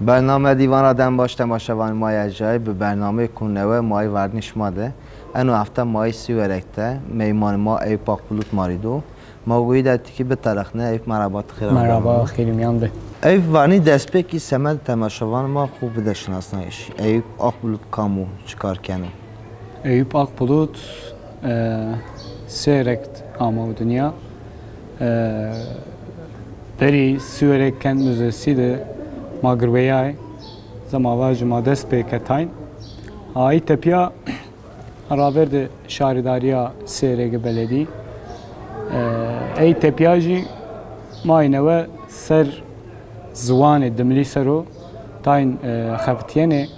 برنامه دیوان آدم باش تماشاوان مای جای به برنامه کننوه مای ورنش ماده انو هفته مای سیورکته میمان ما ایپ پاکبلوت ماریدو ما گویید که به ترخنه ایپ مرحبات خیر مرحبا خیلی میانده ایپ ورنی دست به کی سمت تماشاوان ما خوب بده شناسنایش ایپ پاکبلوت کامو چیکار کنه ایپ پاکبلوت سیرکت آمو دنیا بری سیورک کن مزسیده ما گرویای زماواج ما دست به کتاین ای تپیا راورد شارداریا سیرگ بلدی ای تپیاجی ما اینوه سر زوان دملی سرو تاین خفتینه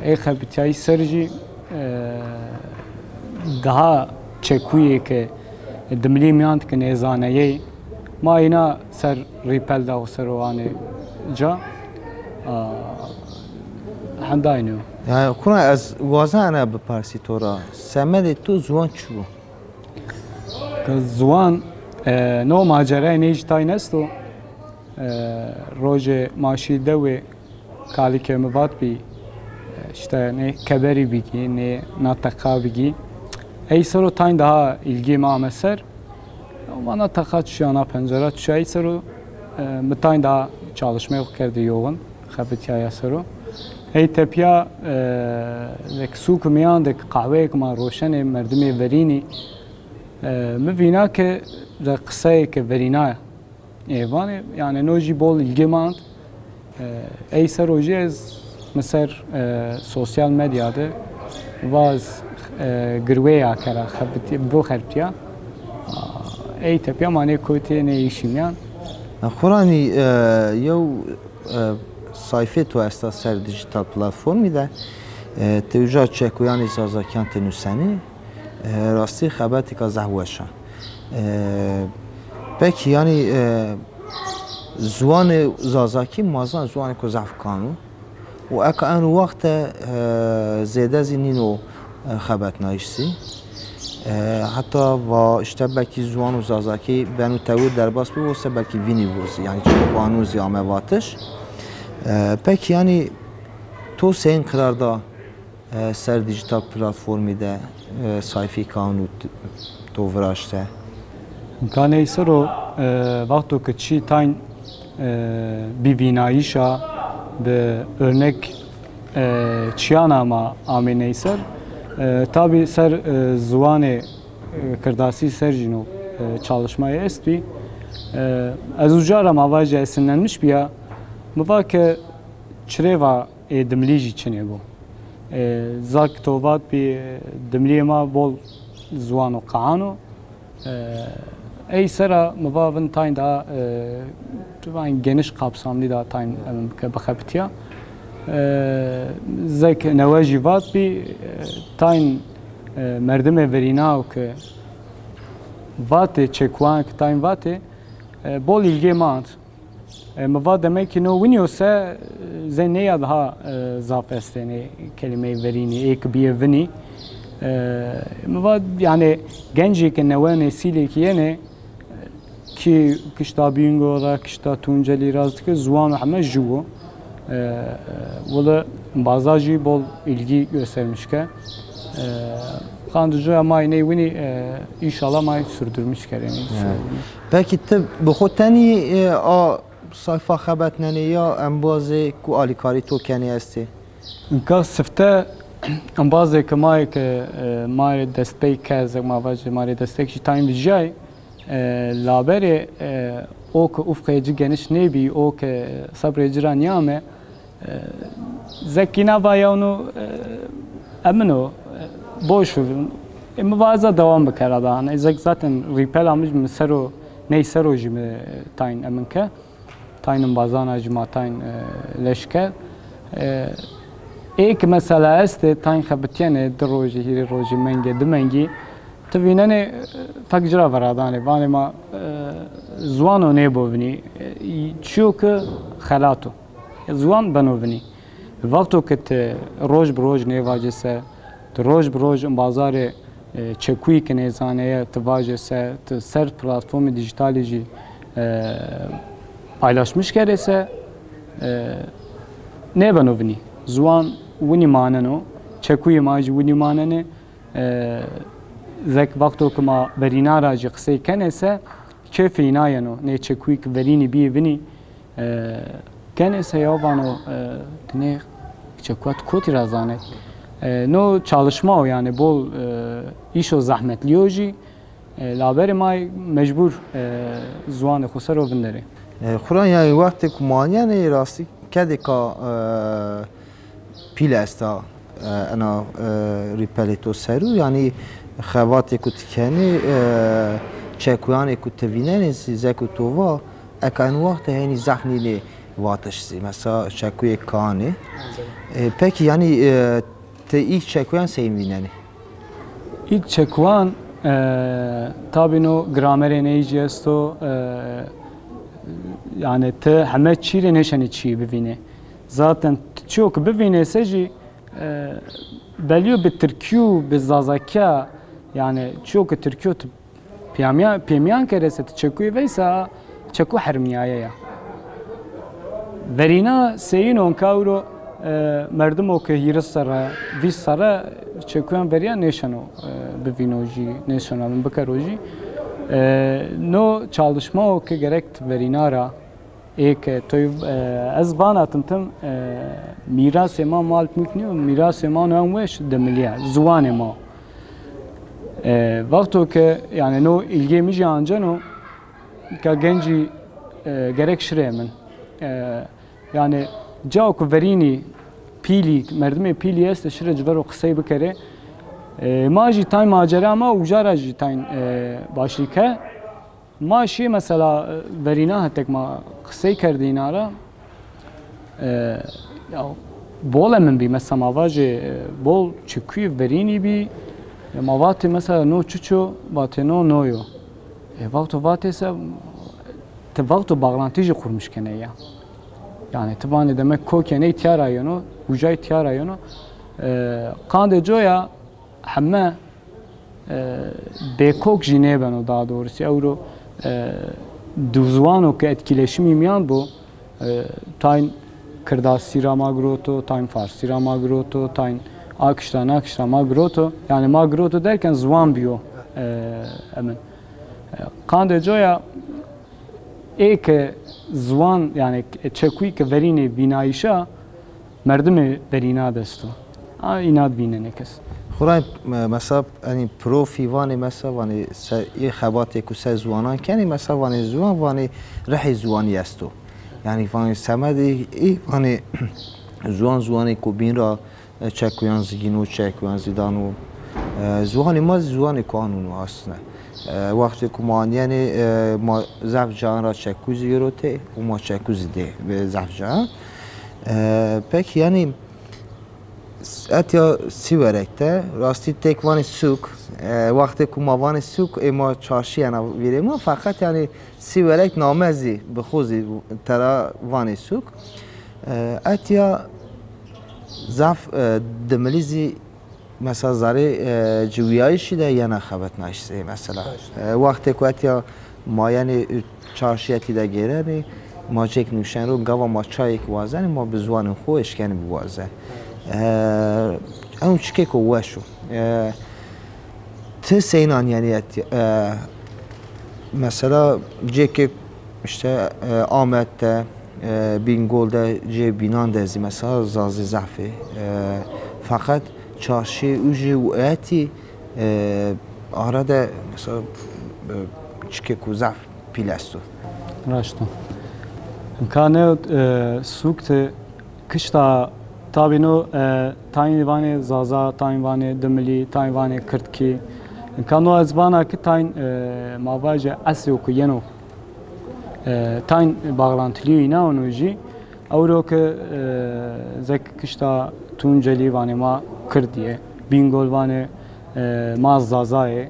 ای خفتیای سرجی daha çekuye ki demli miyant ki nezaneye ma ina ser ripel da servane ca handayno yani kuna az wazana be parsi tora semede tu zuan çu zuan no macera ne iştaynesto roje maşi dewe kalike mevat bi işte ne keberi bigi ne nataka bigi ای سرو تاین ده ilgi ما مسر bana takat şu ana pencere şu ey سرو متاین ده çalışma yok کرده yoğun خبرتیا سرو ای تپیا لک سوق میان دک قهوه ما روشن مردمی ورینی مبینا که قصه که ورینا ایوان yani noji bol ilgi mand ey سروجی از مثل sosyal medyada vaz گرویا کرا خبتی بو خربتیا ای تپیا معنی کوتی نیشیمیان خورانی یو sayfa تو استا سر دیجیتال پلتفرمی ده توجه چکویانی زازاکیان تنوسنی راستی خبرتی که زهوشان پکی یعنی زوان زازاکی مازان زوانی که زفکانو و اکا انو وقت زیده زینینو خبرت نایشی حتی و اشتباکی زوان و زازاکی بنو تاود در باس بیوسه بلکی وینی ووزی یعنی چوبانوزی آمواتش پک یعنی تو سین قراردا سر دیجیتال پلتفرمی ده sayfi kanu تو وراشته امکانه سرو وقتی که چی تاین بیبیناییشا به örnek çiyana ma amine ser tabi ser zuane kırdasi serjino çalışmaya esti az ucara mavaja esinlenmiş bir ya muvake çreva demlici çene bu zak tovat bir demliyema bol zuano kaano ey sera muvavın tayin da geniş kapsamlı da tayin bakaptiya زک نواجی وات بی تاین مردم ورینا و که واته چکوان که تاین واته بول ilgi ماند مواد demek ki no winiyorsa zenneye daha zaf estene kelime verini ek bir vini مواد yani genci ki nevane sile ki yine ki kışta bingo da kışta tunceli razdık zuan Ahmet juvo valla bazıcı bol ilgi göstermiş ki kandıcı ama yine bunu inşallah may sürdürmüş kereni. Peki te bu xotani a sayfa xabatnani ya ambazı ku alikari to kani asti. İnka sifte ambazı ki may destek kazak mavacı may destek şi time vijay laberi o ki ufkayıcı geniş nebi o ki sabreciran yame zekina bayonu emno boş muvazza devam bekarada hani zek zaten ripel amıc mesero ney seroji mi tayin eminke tayinin bazana cuma tayin leşker ek mesela este tayin xabetiyane droji hiri roji menge dimengi tabii ne fakcira var adane vani ma zuano ne bovni çünkü xalato زوان بنوونی وقتی که روز بروز نواجسه روز بروز بازار چکویی که نزانه تواجسه سر پلتفرم دیجیتالی پaylaşmış kerese نه بنوونی زوان ونی ماننو چکوی ماجی ونی ماننه زک وقتو که ما برینا راجی قصه کنه سه چه فیناینو نه چکوی که برینی بی ونی کنه سه یاوانو نه چکوات کوتی رازانه نو çalışma o yani bol iş o zahmetli oji laberi may mecbur zuanı khusar o bindere. Xuran yani vakti kumanyane rasti kedeka pilasta ana ripeleto seru yani xavate kutkeni çekuyane kutvinene size kutova ekan vakti hani zahmini vatışsi mesela çekuye kane peki yani te ilk çekuyan sevmineni ilk çekuyan tabii o gramere neyci esto yani te hemet çire neşeni çi bivine zaten çok bivine seci beliyor bir Türkiye bir zazakya yani çok Türkiye piyamiyan kerese çekuye veysa çeku hermiyaya ya verina seyin on kavro مردم که هیرس سره وی سره چکویان بریا نشانو ببینوجی نشانو من بکروجی نو çalışma o که gerekt verinara ek toy az bana tımtım miras ema mal mükniyor miras ema nömveş demeliye zuvan ema vakto ki yani no ilgimi jancano ka genci gerek şiremen yani جاوك فريني بيلي مردمي بيلي است شر جبر قصي بكره ما جي تايم ماجرا ما وجارا جي تايم باشيكه ما شي مثلا فرينا هتك ما قصي كردينارا يا بول من بي مثلا مواجه بول چكوي فريني بي موات مثلا نو چوچو باتنو نويو وقت واتسا تبغتو باغلانتيجي kurmuş kene ya yani tıbani demek kokene ihtiyar ayonu, uca ihtiyar ayonu. Kande joya hemme bekok jine ben o daha doğrusu euro duzvano ki etkileşim imyan bu. Tayn kırdasira magroto, tayn farsira magroto, tayn akışta magroto. Yani magroto derken zvan biyo emin. Kande joya ek زوان yani çekuy ki verine binayışa merdimi verina desto inat bine nekes خورای مثلا یعنی پروفی وانی مثلا وانی یه خباتی که سه زوانان کنی مثلا وانی زوان وانی رحی زوانی استو یعنی وانی سمدی ای وانی زوانی که بین را چکویان زگینو چکویان زیدانو زوانی ما زوانی قانونو اصلا وقتی که یعنی ما زف جان را چکوزی رو ته و ما چکوزی ده به زف جان پک یعنی اتیا سیورکته راستی تکوانی سوک وقتی که ما وانی سوک ما چارشی انا ویره ما فقط یعنی سیورک نامزی بخوزی ترا وانی سوک اتیا زف دملیزی مثلا زاره جویایشی ده یا نخبت نشته مثلا وقتی که اتیا ما یعنی چارشیتی ده گیره نی ما چک نوشن رو گوا ما چای که وازن ما به زوان خوش کنی بوازه اون چکه که وشو ته سینان یعنی مثلا جه که işte Ahmet'te Bingöl'de binan dezi mesela Zazi Zafi fakat çarşı ucu eti arada mesela çıkık uzaf pilasto. Raşto. Kane sukte kışta tabi no tayin vane zaza tayin vane demli tayin vane kırtki kano azbana ki tayin mavaje asyo ku yeno tayin bağlantılı ina onuji avro ki zek kışta tunceli vane ma kırdiye Bingöl vane ma zazaye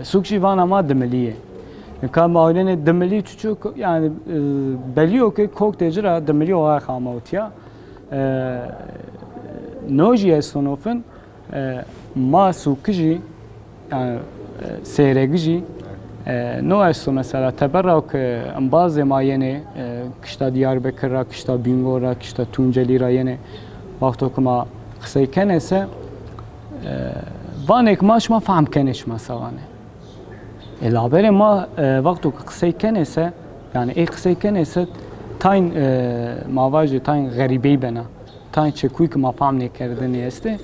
sukçi vana ma demliye kan maulene demli çuçuk yani beliyor ki kok tecra demli o xamavtiya نوجي استونوفن ما سوكجي يعني سيرجي نو است مثلا تبرک انباز ما یعنی کشتا دیاربکر را کشتا بینگو را کشتا تونجلی را یعنی وقتی که ما قصه کنه سه وانک ماش ما فهم کنش مثلا الابر ما وقتی که قصه کنه سه yani ey qisay kenese tayn mavaje tayn garibey bena tayn çekuy ki mafam ne kerdin este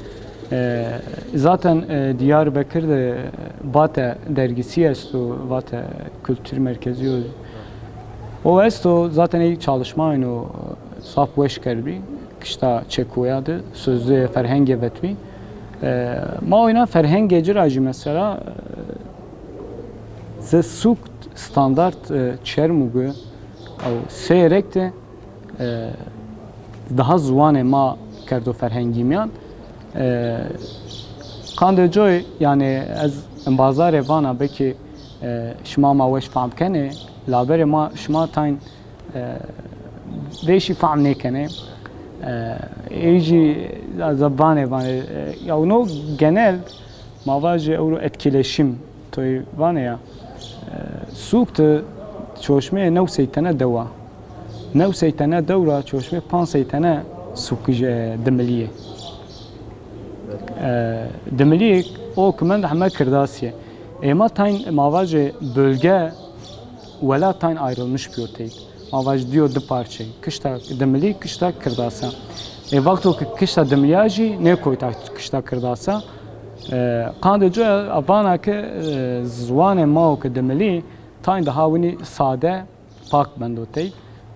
zaten Diyarbakır de Bate dergisi esto Bate kültür merkezi o esto zaten iyi çalışma o saf weş kerbi kışta çekuyadı sözde ferhenge vetbi ma oyna ferhenge ciracı mesela ze suk standart çermugu او seyrek de daha zuane ma kerdo ferhengimiyan kandı joy yani az bazar evana belki şma ma weş fam kene laber ma şma tayn veşi fam ne kene eji zaban evana ya no genel mavaje euro etkileşim toy vane ya سوکت چشمه نو سیتنه دوا نو سیتنه دورا چشمه پان سیتنه سوکج دملیه دملیه او کمند همه کرداسیه اما تاین مواجه بölge ولا تاین ayrılmış biyotek mavaje diyor de parça kışta demli kışta kırdasa vaqto ki kışta demliyaji ne koyta kışta kırdasa kandı jo avana ki zwane ma ki demli tayn daha wini sade pak bendotey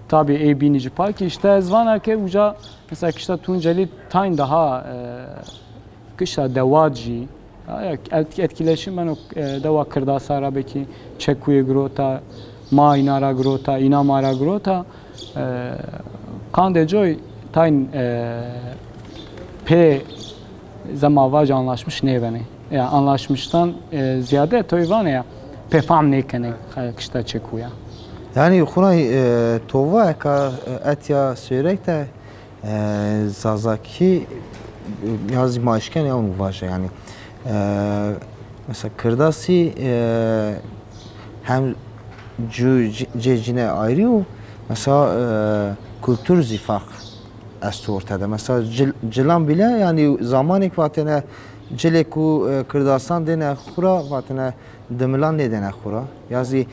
tabi e binici pak işte zvana ki uca mesela kışta tunceli tayn daha kışta devaji etkileşim ben o deva kırdasa arabeki çekuye grota ma inara grota inamara grota kandı jo tayn pe zamavac anlaşmış ne beni yani anlaşmıştan ziyade toyvane ya pefam ne kene kışta çekuya yani xunay tova ka etya sürekte zazaki yazı maşken ya onu vaje yani mesela kırdasi hem cecine ayrı mesela kültür zifak است ortada. Mesela cilan bile yani zamanik vatene cileku kırdasan dene xura vatene demilan ne dene xura. Yazı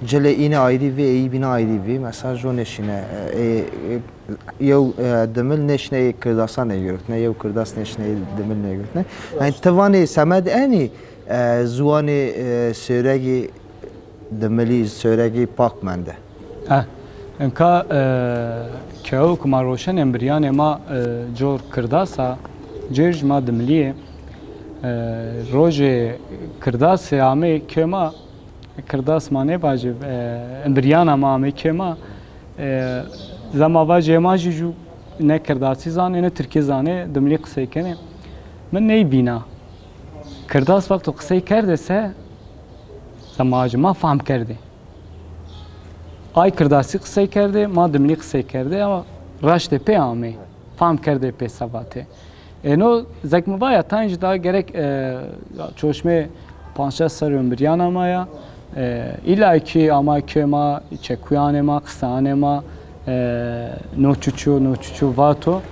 cile ine ayrı ve iyi bina ayrı ve mesela jo neşine yev demil neşine kırdasan ne görüntüne yev kırdas neşine demil ne görüntüne. Yani tavani semed eni zuani söregi demili söregi pak mende. انکا کهو کما روشن امبریان ما جور کرداسا جرج ما دملیه روز کرداس آمی که ما کرداس ما نه باجه امبریان ما آمی که ما زمان باجه ما جو نه کرداسی زانه نه ترکی زانه دملی قصه کنه من نی بینا کرداس وقت قصه کرده سه زمان ما فهم کرده ay kırdasi kısay kerdi, ma dimli kısay kerdi ama raşte pe ame, fam kerdi pe sabate. No zekmuvaya tanj da gerek çoşme panşa sarıyorum bir yana maya, illa ki ama kema çekuyane ma kısane ma no çuçu vato,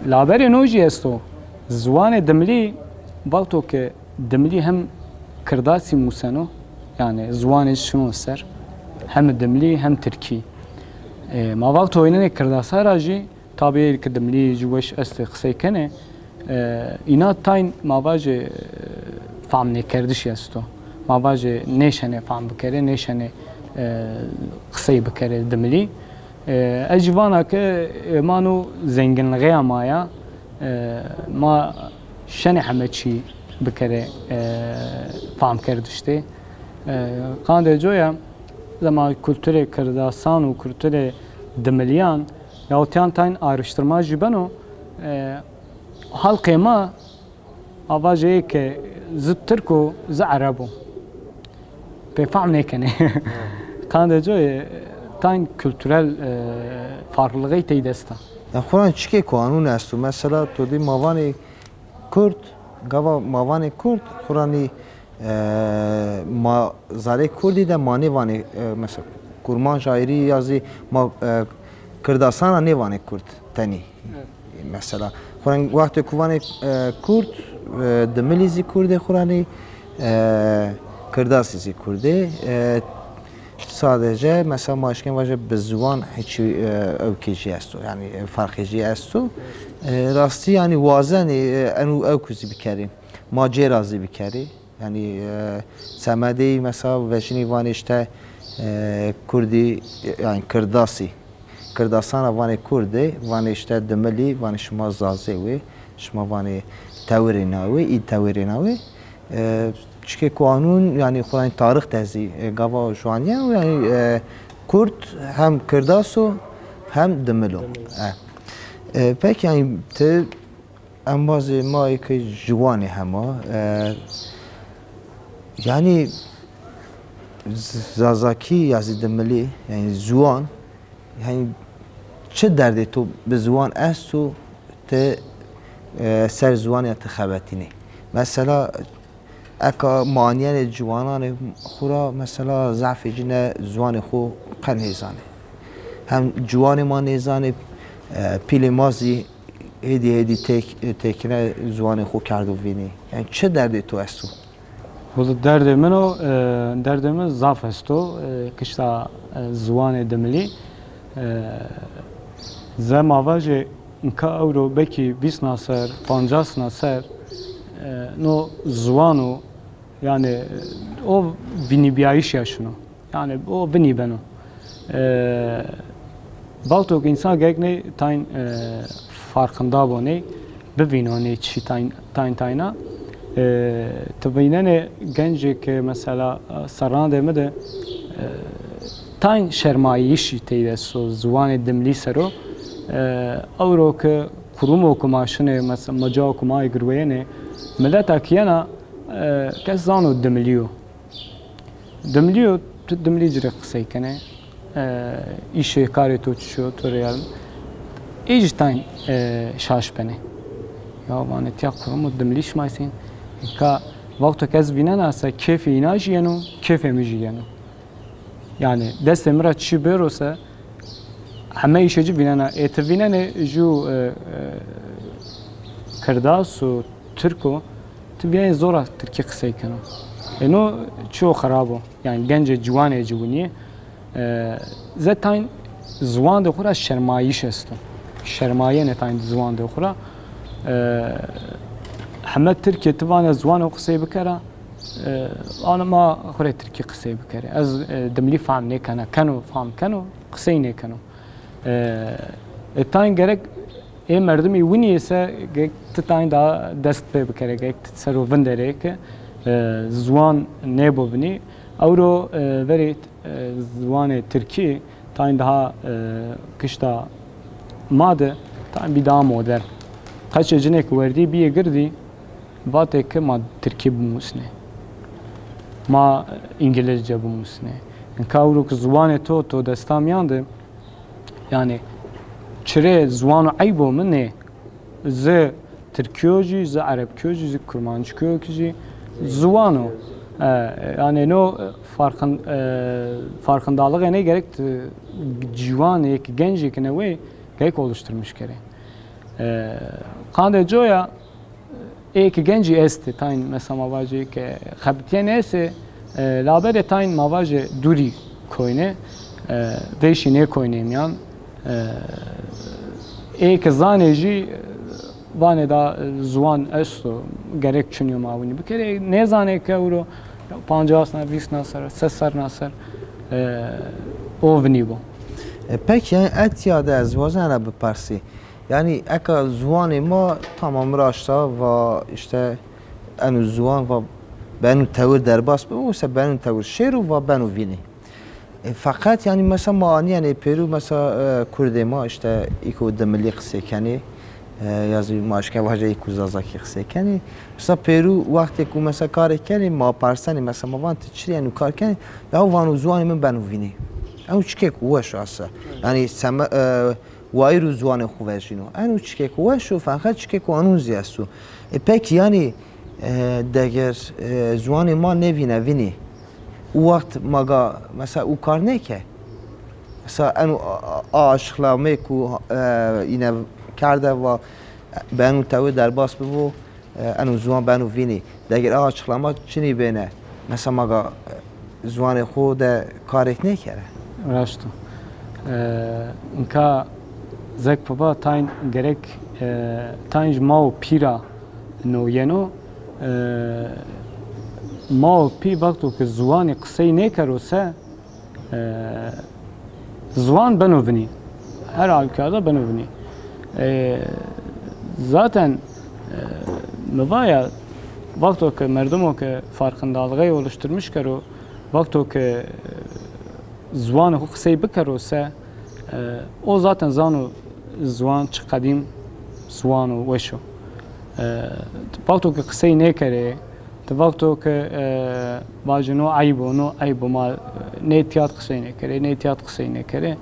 laberi noji esto, zwane dimli vato ke dimli hem kırdasi musano, yani zwane şunu ser. Hem demli hem Türki. Ma vaqt oyunun kırdasa raji tabii ki demli juveş est qisay kene ina tayn mavaje fam ne kerdiş esto. Mavaje neşene fam bikere neşene qisay bikere demli. Ecvana ke manu zenginliğe amaya ma şene hameçi bikere fam kerdişti. Kandı joya zaman kültüre kırdasan ve kültüre demeliyan ya otiyan tayin araştırma jibano halkı ma avaje ki zıt Türk'u zıt Arap'u befam ne kene kandı joy tayin kültürel farklılığı teydesta. Kur'an çıkı kanun estu mesela todi mavani Kürt gava mavani Kürt Kur'an'ı ما زاره کردی ده ما نیوانی مثلا کرمان شاعری یازی ما کردستان نیوانی کرد تنی مثلا خورن وقت کوانی کرد دملیزی کرده خورانی کرداسیزی کرده sadece mesela maaşken vaje bezvan hiç evkeci asto yani farkıcı asto rastı yani vazen enu evkuzi bikerim macerazi bikerim yani semedi mesela veşini van işte Kurdi yani Kırdasana van Kurdi van işte demeli van şuma zazevi şuma van tavırinavi i tavırinavi çünkü kanun yani Kur'an tarih tezi gava şu an yani Kürt hem Kırdaso hem Demelo. Peki yani te en bazı maike juvani hema yani Zazaki yazı Demeli yani zuan yani çe derdi to be zuan esu te ser zuan ya te xabatini mesela اکا مانیان جوانان خورا مثلا ضعف جنه زوان خو قن هزانه هم جوان ما نزانه پیل مازی هدی تکنه زوان خو کردو وینی یعنی چه دردی تو استو؟ ولی درد من ضعف استو کشتا زوان دملی زم آواجه انکا اورو بکی 20 ناصر 50 ناصر نو زوانو yani o vini bir iş yaşını yani o vini beno baltok insan gegne tayin farkında bu ne bevino ne çi tayina tabii ne genci ki mesela saran demede tayin şermayi işi teyde so zuvan demli sero avro ki kurum okumaşını mesela maca okumayı gırveyene millet akiyana کس زانو دملیو تو دملی جرق قصه کنه ایشه کاری تو چشو تو ریال ایج تاین شاش بنه یا وانه تیا کرم و دملیش مایسین که وقت کس بینن اسا کیف اینا جیانو کیف می جیانو yani dest emra çi berosa همه ایشه جی بینن اتوینن جو کرداس و ترکو تبين زورا تركي قصي كانوا إنه شو خرابه يعني جنج جوانه جوانية زتاين زوان دخورا شرمايش استو شرماية نتاين زوان دخورا حمد تركي تبان زوان قصي بكرة أنا ما خوري تركي قصي بكرة از دملي فهم نكنا كانوا فهم كانوا قصي نكانوا التاين جرك ای مردمی ونی سه تاین دا دست به بکره گه تسرو وندره که زوان نبو ونی اورو وری زوان ترکی تاین daha kışta madı tاین bir daha modern kaç cinek verdi bir girdi vate ki ma Türkiye bu musne ma İngilizce bu musne kavru ki zvan to destam yandı yani çire zvan aybo mene z Türkiyoji z Arapkiyoji z Kurmançkiyoji zvano yani no farkındalığı ne gerek civan ek genci ki ne ve gerek oluşturmuş kere kande joya ek genci este tayin mesela mavacı ki xabtiye neyse labere tayin mavacı duri koyne değişi ne koynem yan ek zaneci vane da zuan esto gerek çünkü mavuni bir kere ne zane ki euro 50 na 20 nasar 30 nasar o vnibo peki yani etiyade az vazana beparsi yani eka zuan ma tamam raşta ve işte en zuan ve benu tavır derbas bu ise benu tavır şeru ve benu vini fakat yani mesela mani yani Peru mesela Kurdema işte iko demeli qsekani yazı maaşka vaje iko zazaki qsekani mesela Peru vakti ku mesela kar kani ma parsani mesela ma vant çri yani kar kani ya vanu zuan men benu vini او چکه قوش آسا یعنی سم وایرو زوان خوبشینو اینو چکه قوشو فقط چکه قانون زیستو پک یعنی دگر زوان ما نوینه وینی وقت مگا مثلا او کار نکه مثلا انو آشخلامه کو اینه کرده و به انو توی در باس ببو انو زوان به انو وینی دگر آشخلامه چنی بینه مثلا مگا زوان خود کارک نکره راشتو اینکه زک بابا تاین گرک تاینج ما و پیرا نوینو ما و پی وقتو که زوان قصه نکروسه زوان بنوونی هر halkada بنوونی zaten مبایا وقتو که مردمو که farkındalığı oluşturmuş کرو وقتو که زوان خو قصه بکروسه او zaten زانو زوان چه قدیم زوانو وشو وقتو که قصه نکره وقتو که باجنو عیبو نو عیبو ما نیتیات قصه نکره نیتیات قصه نکره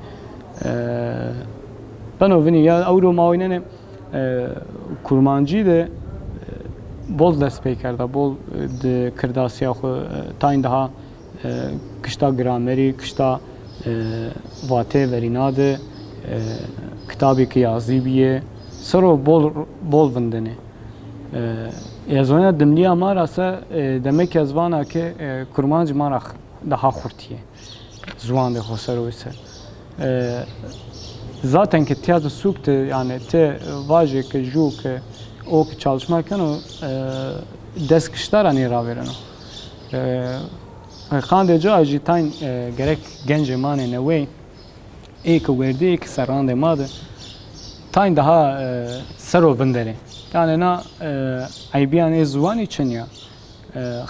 بنوونی یا اورو ماوینه کرمانجی ده bol dest pey کرده bol de kırdasiya xo tayin daha kışta grameri kışta vate verinade kitabı ki yazı biye soro bol vindene yazona dimliya marasa demek yazvana ki kurmancı marak daha xurtiye zuvan de xosero ise zaten ki tiyatro sukte yani te vaje ki ju ki o ki çalışmarken o dest kışlara nira vereno خانده جا جیتاین گرک گنج مانه نوی ایک وردی ایک سرانده ماده تاین ده سرو بندره یعنی نه عیبیان زوانی چنیا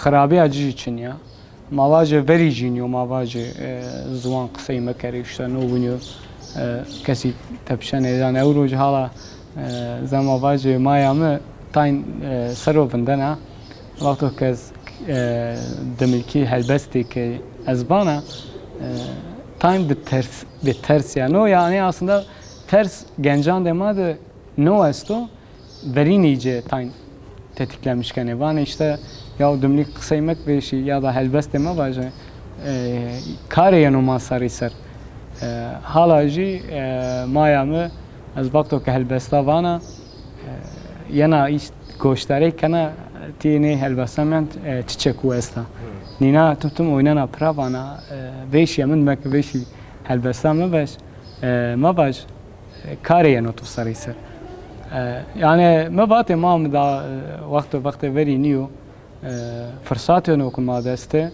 خرابی اجی چنیا مواجه وری جینیو مواجه زوان قصه مکری شتا نو بنیو کسی تبشن ایدان اورو جهالا زم مواجه مایامه تاین سرو بندنه وقتی که دملکی هلبستی که ازبانه تایم به ترس yani aslında ters gencan demadı no esto verinice tayin tetiklenmişken yani işte ya dümlik kısaymak bir şey ya da helbest deme var kare yanıma sarıyser halacı mayamı az vakto ki helbesta vana yana iş goştare kana tine helbestamент çiçek uesta nina tutum oynana pravana veş yemin mek veş helbestam mebaş mebaş kariye notu sarıysa yani mebat imam da vakti veri niyo fırsatı okuma deste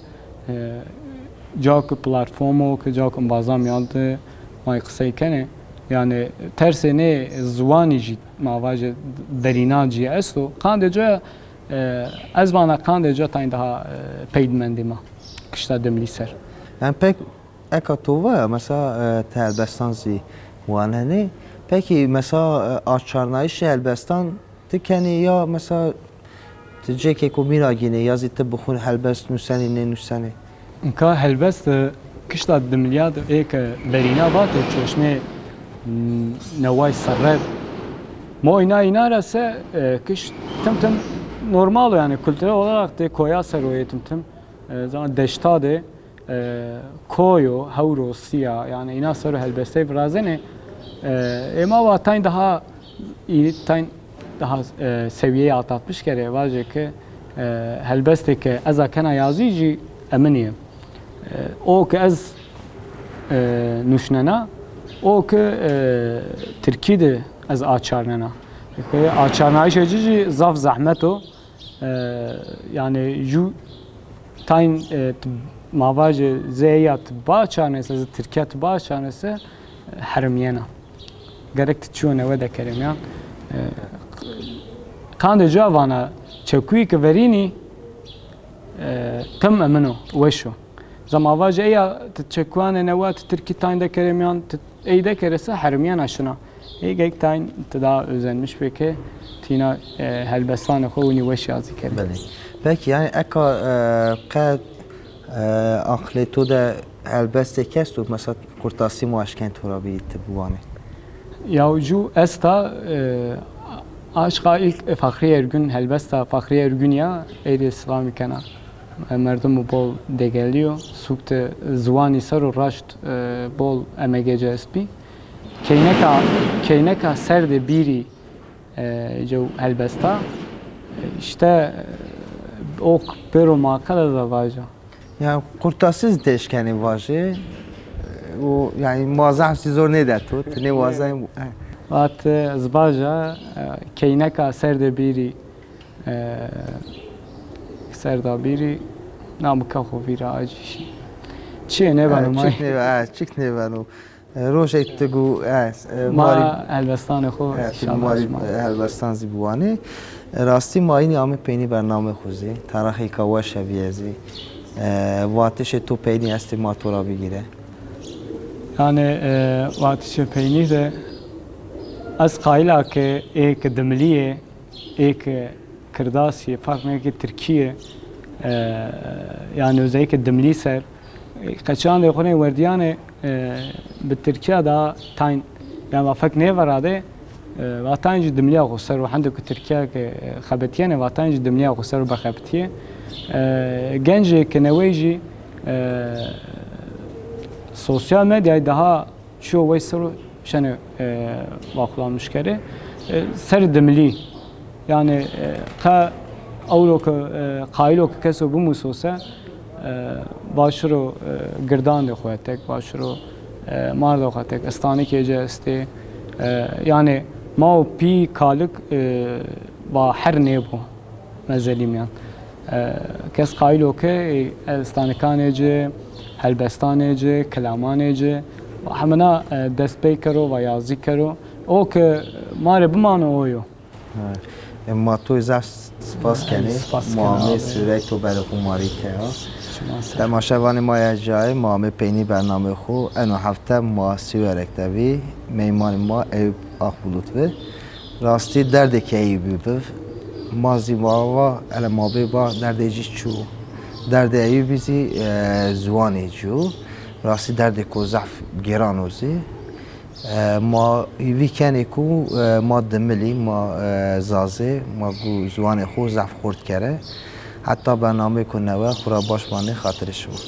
jak platformu ki jak bazam yandı may kısay kene yani tersine zuanici mavaje derinaci esto kandeca از وانا کانده جا تا این ده پیدمندی ما کشته دملی سر. yani pek ekatova mesela Elbestanzi vanene peki mesela açarnayış Elbestan tikeni ya mesela teceke kumira gine yazıtte bukhun Elbest nusani ne nusani. Ka Elbest kışta demliyad ek berina bat çeşme nevay sarrad. Mo ina rase kış tam normal yani kültürel olarak da koya seroyetim zaman deşta de koyo havro siya yani ina sero helbeste razene ama vatayn daha tayn daha seviyeye atlatmış kere varca ki helbeste ki az kana yazıcı emniyim o ki az nuşnana o ki Türkiye'de az açarnana açarnayış edici zaf zahmeto yani ju tayin mavacı zeyat bağçanesi Türkiye bağçanesi harmiyana gerek tçune ve de kerim ya kandı javana çekuyi ki verini tam emno weşo zamavacı ya tçekuane nevat Türkiye tayin de kerim ya eyde kerese harmiyana şuna ایک تاین تدا özenmiş peki tina helbestan خوونی وش yazı کرد. Peki yani eka qad akli to da helbeste kestu mesela kurtasi muaşken torabi tibwane. Ya ju esta Aşka ilk Fakri Ergün helbesta Fakri Ergün ya Eyd İslami kana merdum bol de geliyor sukte zuani saru raşt bol MGCSP keyneka serde biri جو helbesta işte ok pero makala da vaja yani kurtasız deşkeni vaje o yani muazzam zor ne der tut ne muazzam vat zbaja keyneka serde biri serda biri namka xovira ajiş çi ne banım çık ne banım روشه تگو ما هلبستان خو هلبستان زیبوانه راستی ما این آمه پینی برنامه خوزی تاریخی که و شبیه‌زی واتش تو پینی است ما تو را بگیره yani واتش پینی ده از قایلا که ایک دملیه ایک کرداسیه فرق نه که ترکیه yani özellikle دملی سر قچان ده خونه وردیانه بالتركيا دا تاين يعني وافق نيفراده واتانج دمليا غسر وعندك تركيا خبتيانه واتانج دمليا غسر بخبتيه جنج كنويجي سوسيال ميديا daha شو ويسرو شنو واقلانmış kere ser demli yani ka اولو قايلو كسو بموسوسه باشرو گردان دخواتك باشرو مار دخواتك استاني كيجا استي يعني ما بي كالك با حر نيبو مزليم يعني كس قايلو كي استاني كانيجي هلبستانيجي كلامانيجي وحمنا دست بيكرو ويازي كرو او که ماره بمانو اويو ما تو زاش سپاس کنی معامله سوره تو برای خماری که تماشاوان ما یه جای معامله پینی برنامه خو انو هفته ما سوره رکتوی میمان ما ایوب آخبولوت و راستی درد که ایوبی بف مازی با علما بی با درد ایجی چو درد ایوبی زی زوانی جو راستی درد که زعف گرانوزی ما ویکنی کو ما دملی ما زازه ما گو زوان خو زعف خورد کرده حتی برنامه کنه و خورا باش مانه خاطرش بود